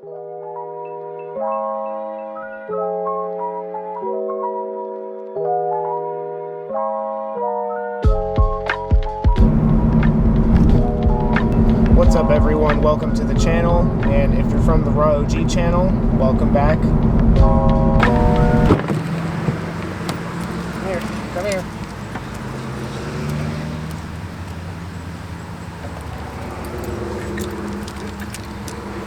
What's up everyone, welcome to the channel, and if you're from the Raw OG channel, welcome back. Come here.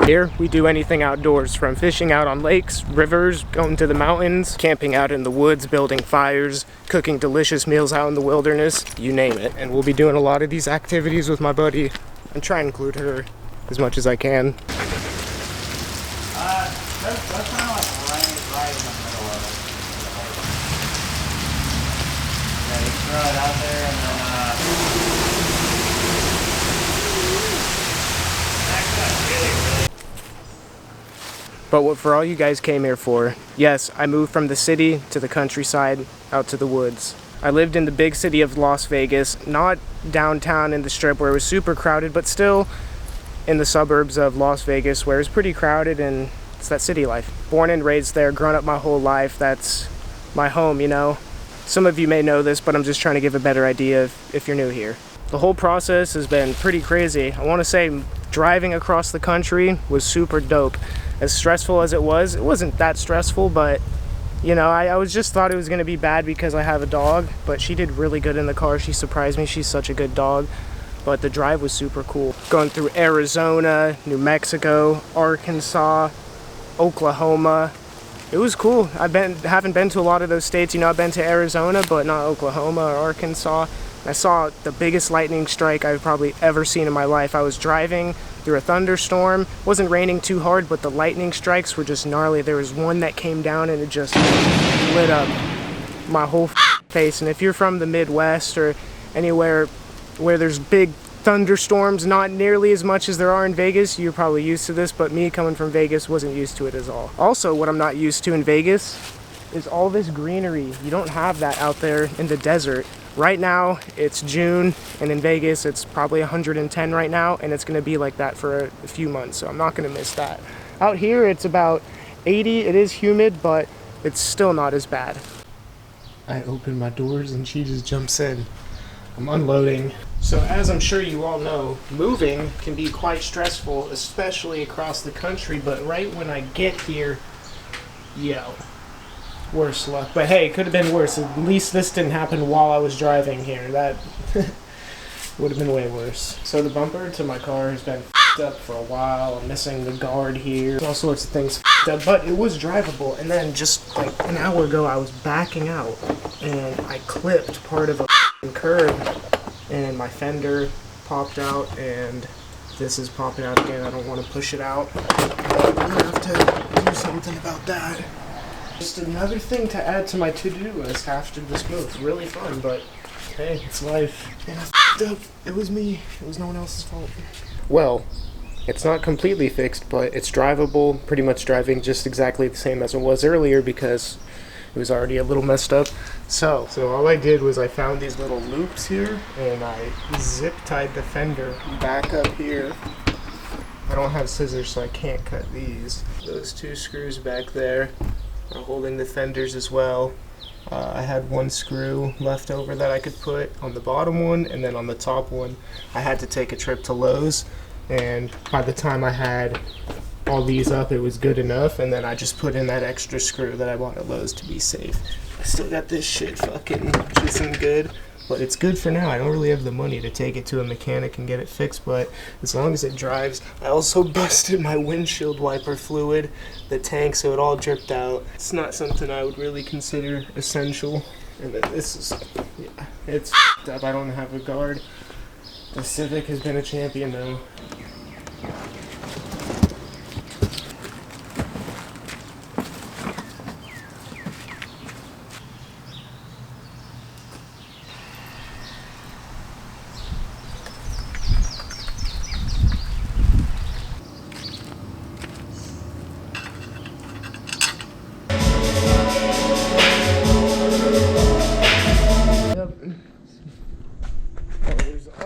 Here, we do anything outdoors, from fishing out on lakes, rivers, going to the mountains, camping out in the woods, building fires, cooking delicious meals out in the wilderness, you name it. And we'll be doing a lot of these activities with my buddy and try and include her as much as I can. That's kind of like right in the middle of it. Yeah, you throw it out there and then But for all you guys came here for, yes, I moved from the city to the countryside, out to the woods. I lived in the big city of Las Vegas, not downtown in the Strip where it was super crowded, but still in the suburbs of Las Vegas where it's pretty crowded, and it's that city life. Born and raised there, grown up my whole life, that's my home, you know. Some of you may know this, but I'm just trying to give a better idea if you're new here. The whole process has been pretty crazy. I want to say driving across the country was super dope. As stressful as it wasn't that stressful, but you know, I just thought it was going to be bad because I have a dog, but she did really good in the car. She surprised me. She's such a good dog. But the drive was super cool. Going through Arizona, New Mexico, Arkansas, Oklahoma. It was cool. Haven't been to a lot of those states. You know, I've been to Arizona, but not Oklahoma or Arkansas. I saw the biggest lightning strike I've probably ever seen in my life. I was driving through a thunderstorm. It wasn't raining too hard, but the lightning strikes were just gnarly. There was one that came down and it just lit up my whole face. And if you're from the Midwest or anywhere where there's big thunderstorms, not nearly as much as there are in Vegas, you're probably used to this, but me coming from Vegas wasn't used to it at all. Also, what I'm not used to in Vegas is all this greenery. You don't have that out there in the desert. Right now, it's June, and in Vegas, it's probably 110 right now, and it's gonna be like that for a few months, so I'm not gonna miss that. Out here, it's about 80. It is humid, but it's still not as bad. I open my doors and she just jumps in. I'm unloading. So as I'm sure you all know, moving can be quite stressful, especially across the country, but right when I get here, worse luck. But hey, it could have been worse. At least this didn't happen while I was driving here. That would have been way worse. So the bumper to my car has been f***ed up for a while. I'm missing the guard here. All sorts of things f***ed up, but it was drivable. And then just like an hour ago, I was backing out and I clipped part of a curb and my fender popped out, and this is popping out again. I don't want to push it out, but I'm gonna have to do something about that. Just another thing to add to my to-do list after this move. It's really fun, but hey, it's life. And I f***ed up. It was me. It was no one else's fault. Well, it's not completely fixed, but it's drivable. Pretty much driving just exactly the same as it was earlier because it was already a little messed up. So all I did was I found these little loops here, and I zip-tied the fender back up here. I don't have scissors, so I can't cut these. Those two screws back there are holding the fenders as well. I had one screw left over that I could put on the bottom one, and then on the top one I had to take a trip to Lowe's, and by the time I had all these up it was good enough, and then I just put in that extra screw that I bought at Lowe's to be safe. I still got this shit fucking which isn't good, but it's good for now. I don't really have the money to take it to a mechanic and get it fixed, but as long as it drives. I also busted my windshield wiper fluid, the tank, so it all dripped out. It's not something I would really consider essential. And then this is, yeah, it's f***ed up. I don't have a guard. The Civic has been a champion though.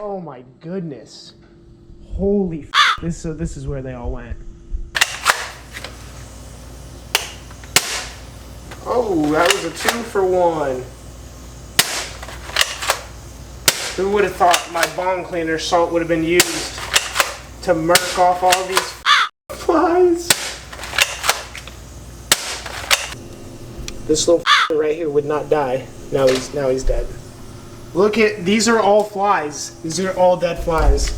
Oh my goodness. Holy f***. This is where they all went. Oh, that was a 2-for-1. Who would have thought my bong cleaner salt would have been used to murk off all these flies? This little right here would not die. Now he's dead. Look at, these are all flies. These are all dead flies.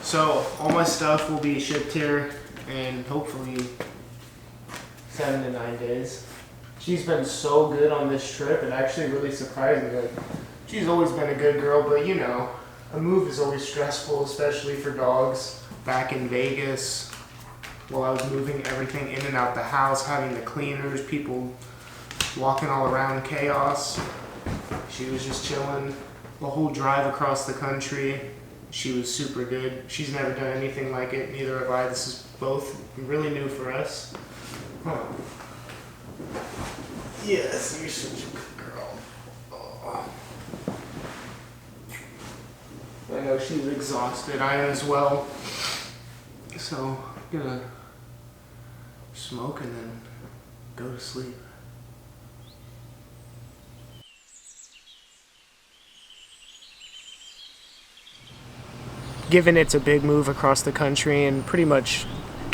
So all my stuff will be shipped here in hopefully 7 to 9 days. She's been so good on this trip, it actually really surprised me. Like, she's always been a good girl, but you know, a move is always stressful, especially for dogs. Back in Vegas, while I was moving everything in and out the house, having the cleaners, people walking all around, chaos. She was just chilling the whole drive across the country. She was super good. She's never done anything like it, neither have I. This is both really new for us. Huh. Yes, you're such a good girl. Oh. I know she's exhausted. I am as well. So I'm gonna smoke and then go to sleep. Given it's a big move across the country and pretty much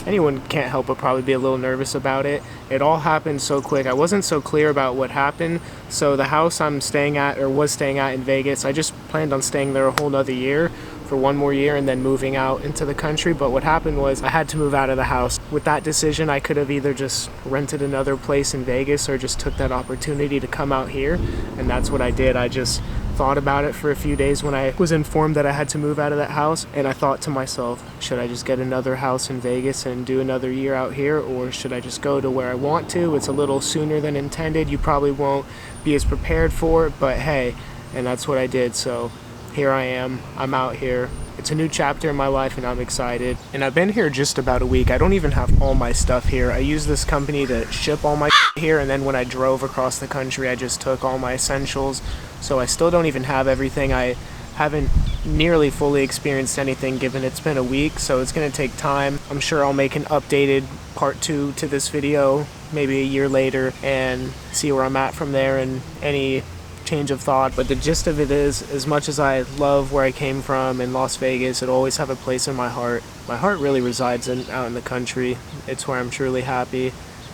anyone can't help but probably be a little nervous about it. It all happened so quick. I wasn't so clear about what happened. So the house I'm staying at, or was staying at in Vegas, I just planned on staying there a whole nother year, for 1 more year, and then moving out into the country. But what happened was I had to move out of the house. With that decision, I could have either just rented another place in Vegas or just took that opportunity to come out here. And that's what I did. I just thought about it for a few days when I was informed that I had to move out of that house, and I thought to myself, should I just get another house in Vegas and do another year out here, or should I just go to where I want to? It's a little sooner than intended. You probably won't be as prepared for it, but hey, and that's what I did. So here I am, I'm out here. It's a new chapter in my life and I'm excited. And I've been here just about a week. I don't even have all my stuff here. I use this company to ship all my here, and then when I drove across the country, I just took all my essentials. So I still don't even have everything. I haven't nearly fully experienced anything given it's been a week, so it's gonna take time. I'm sure I'll make an updated part 2 to this video maybe a year later and see where I'm at from there and any change of thought. But the gist of it is, as much as I love where I came from in Las Vegas, it'll always have a place in my heart. My heart really resides out in the country. It's where I'm truly happy,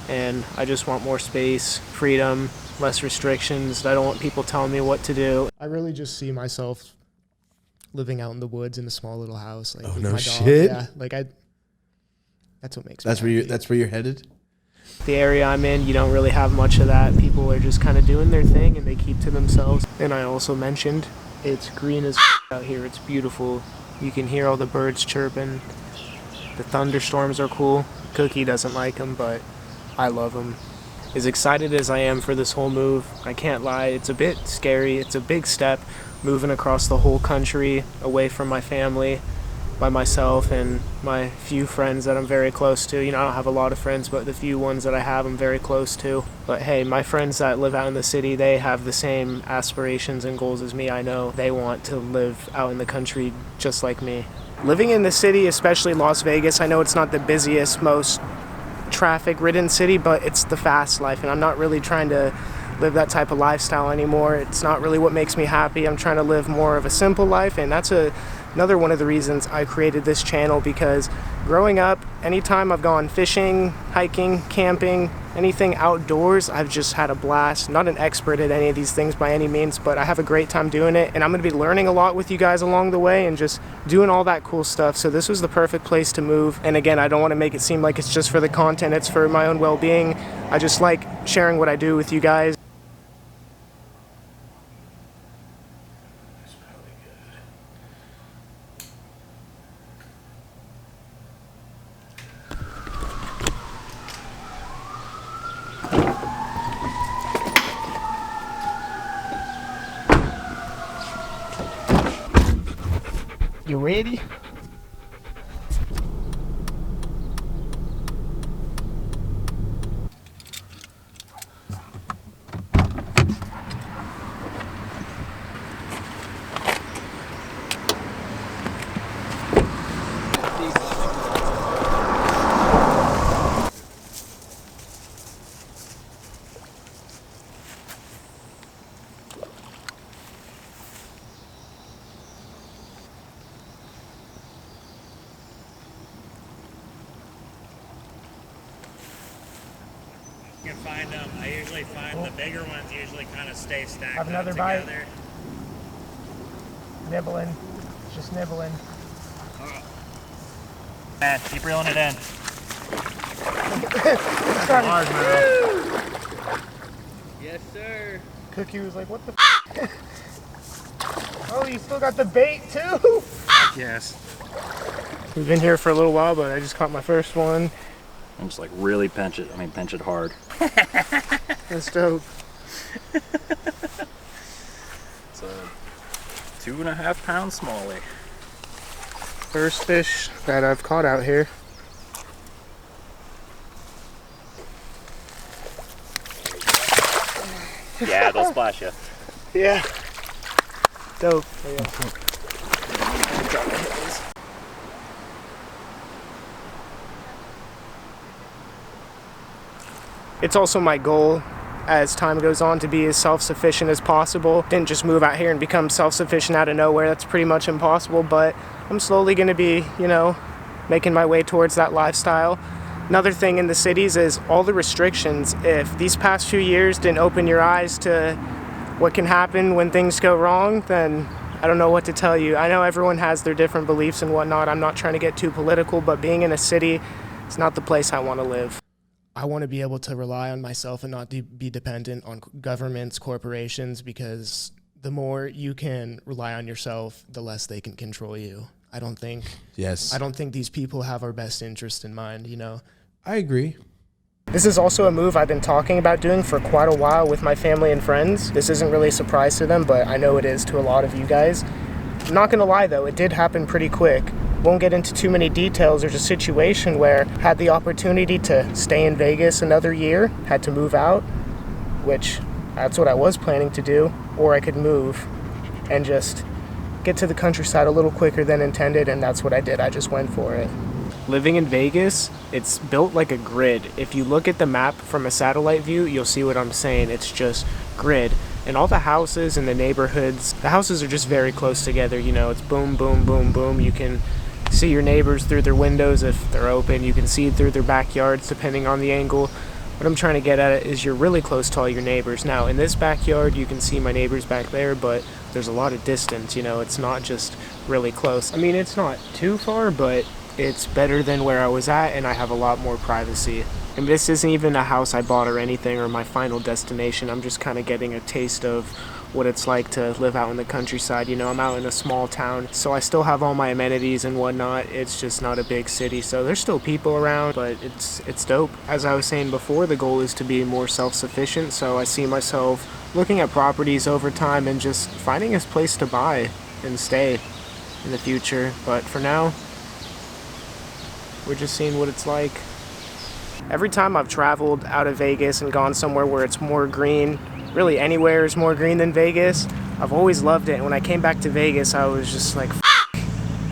and I just want more space, freedom, less restrictions. I don't want people telling me what to do. I really just see myself living out in the woods in a small little house, like oh with no my shit dog. Yeah, like that's what makes that's me where happy. that's where you're headed. The area I'm in, you don't really have much of that. People are just kind of doing their thing and they keep to themselves. And I also mentioned it's green as out here. It's beautiful. You can hear all the birds chirping. The thunderstorms are cool. Cookie doesn't like them, but I love them. As excited as I am for this whole move, I can't lie, it's a bit scary. It's a big step, moving across the whole country, away from my family, by myself and my few friends that I'm very close to. You know, I don't have a lot of friends, but the few ones that I have, I'm very close to. But hey, my friends that live out in the city, they have the same aspirations and goals as me. I know they want to live out in the country just like me. Living in the city, especially Las Vegas, I know it's not the busiest, most traffic-ridden city, but it's the fast life, and I'm not really trying to live that type of lifestyle anymore. It's not really what makes me happy. I'm trying to live more of a simple life, and that's another one of the reasons I created this channel, because growing up, anytime I've gone fishing, hiking, camping, anything outdoors, I've just had a blast. Not an expert at any of these things by any means, but I have a great time doing it, and I'm going to be learning a lot with you guys along the way and just doing all that cool stuff. So this was the perfect place to move. And again, I don't want to make it seem like it's just for the content, it's for my own well-being. I just like sharing what I do with you guys. You ready? You can find them. I usually find the bigger ones usually kind of stay stacked Have another up bite. together. Nibbling. Just nibbling. Man, keep reeling it in. Hard, man. Yes, sir. Cookie was like, what the f? Oh, you still got the bait too? Yes. We've been here for a little while, but I just caught my first one. I'm just like really pinch it. I mean, pinch it hard. That's dope. It's a 2.5 pound smallie. First fish that I've caught out here. Yeah, they'll splash you. Yeah. Dope. Yeah. It's also my goal as time goes on to be as self-sufficient as possible. Didn't just move out here and become self-sufficient out of nowhere. That's pretty much impossible, but I'm slowly going to be, you know, making my way towards that lifestyle. Another thing in the cities is all the restrictions. If these past few years didn't open your eyes to what can happen when things go wrong, then I don't know what to tell you. I know everyone has their different beliefs and whatnot. I'm not trying to get too political, but being in a city, it's not the place I want to live. I want to be able to rely on myself and not be dependent on governments, corporations, because the more you can rely on yourself, the less they can control you. I don't think these people have our best interest in mind, you know. I agree. This is also a move I've been talking about doing for quite a while with my family and friends. This isn't really a surprise to them, but I know it is to a lot of you guys. I'm not gonna lie though, it did happen pretty quick. Won't get into too many details. There's a situation where I had the opportunity to stay in Vegas another year, had to move out, which that's what I was planning to do, or I could move and just get to the countryside a little quicker than intended, and that's what I did. I just went for it. Living in Vegas, it's built like a grid. If you look at the map from a satellite view, you'll see what I'm saying. It's just grid. And all the houses in the neighborhoods, the houses are just very close together, you know. It's boom, boom, boom, boom. You can see your neighbors through their windows if they're open. You can see through their backyards depending on the angle. What I'm trying to get at is you're really close to all your neighbors. Now, in this backyard, you can see my neighbors back there, but there's a lot of distance, you know. It's not just really close. I mean, it's not too far, but it's better than where I was at, and I have a lot more privacy. And this isn't even a house I bought or anything or my final destination. I'm just kind of getting a taste of what it's like to live out in the countryside. You know, I'm out in a small town, so I still have all my amenities and whatnot. It's just not a big city, so there's still people around, but it's dope. As I was saying before, the goal is to be more self-sufficient, so I see myself looking at properties over time and just finding a place to buy and stay in the future. But for now, we're just seeing what it's like. Every time I've traveled out of Vegas and gone somewhere where it's more green, really anywhere is more green than Vegas, I've always loved it. And when I came back to Vegas, I was just like,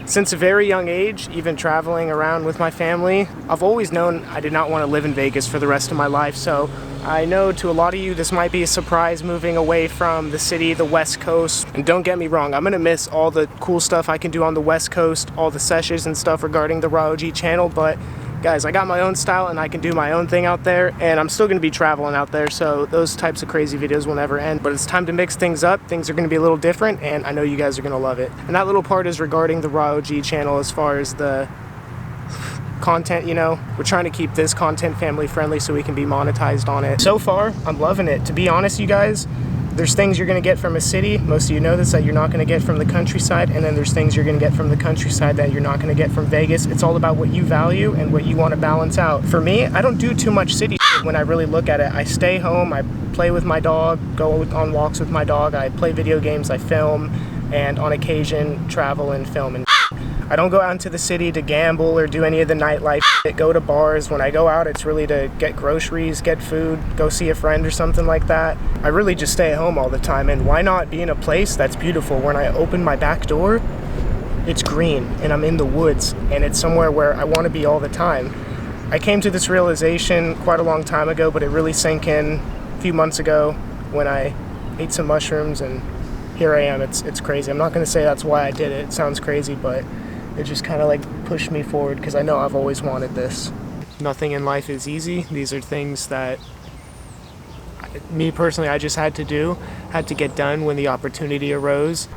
since a very young age, even traveling around with my family, I've always known I did not want to live in Vegas for the rest of my life. So I know to a lot of you, this might be a surprise moving away from the city, the West Coast. And don't get me wrong, I'm going to miss all the cool stuff I can do on the West Coast, all the sessions and stuff regarding the Raw OG channel, but guys, I got my own style and I can do my own thing out there, and I'm still going to be traveling out there, so those types of crazy videos will never end. But it's time to mix things up. Things are going to be a little different, and I know you guys are going to love it. And that little part is regarding the Raw OG channel as far as the content, you know. We're trying to keep this content family friendly so we can be monetized on it. So far, I'm loving it. To be honest, you guys, there's things you're going to get from a city, most of you know this, that you're not going to get from the countryside, and then there's things you're going to get from the countryside that you're not going to get from Vegas. It's all about what you value and what you want to balance out. For me, I don't do too much city shit when I really look at it. I stay home, I play with my dog, go on walks with my dog, I play video games, I film, and on occasion travel and film and I don't go out into the city to gamble or do any of the nightlife shit, go to bars. When I go out, it's really to get groceries, get food, go see a friend or something like that. I really just stay at home all the time, and why not be in a place that's beautiful? When I open my back door, it's green, and I'm in the woods, and it's somewhere where I want to be all the time. I came to this realization quite a long time ago, but it really sank in a few months ago when I ate some mushrooms, and here I am. It's crazy. I'm not going to say that's why I did it. It sounds crazy, but it just kind of like pushed me forward because I know I've always wanted this. Nothing in life is easy. These are things that me personally, I just had to do, had to get done when the opportunity arose.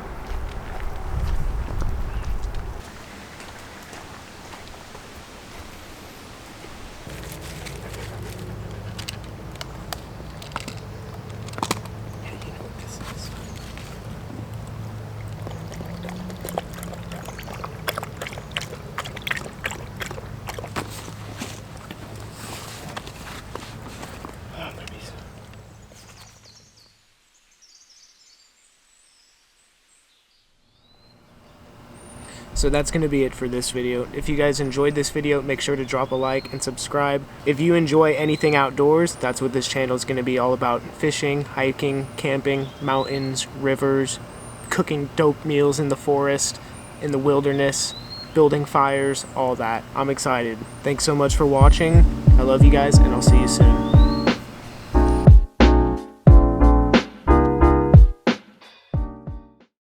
So that's going to be it for this video. If you guys enjoyed this video, make sure to drop a like and subscribe. If you enjoy anything outdoors, that's what this channel is going to be all about. Fishing, hiking, camping, mountains, rivers, cooking dope meals in the forest, in the wilderness, building fires, all that. I'm excited. Thanks so much for watching. I love you guys, and I'll see you soon.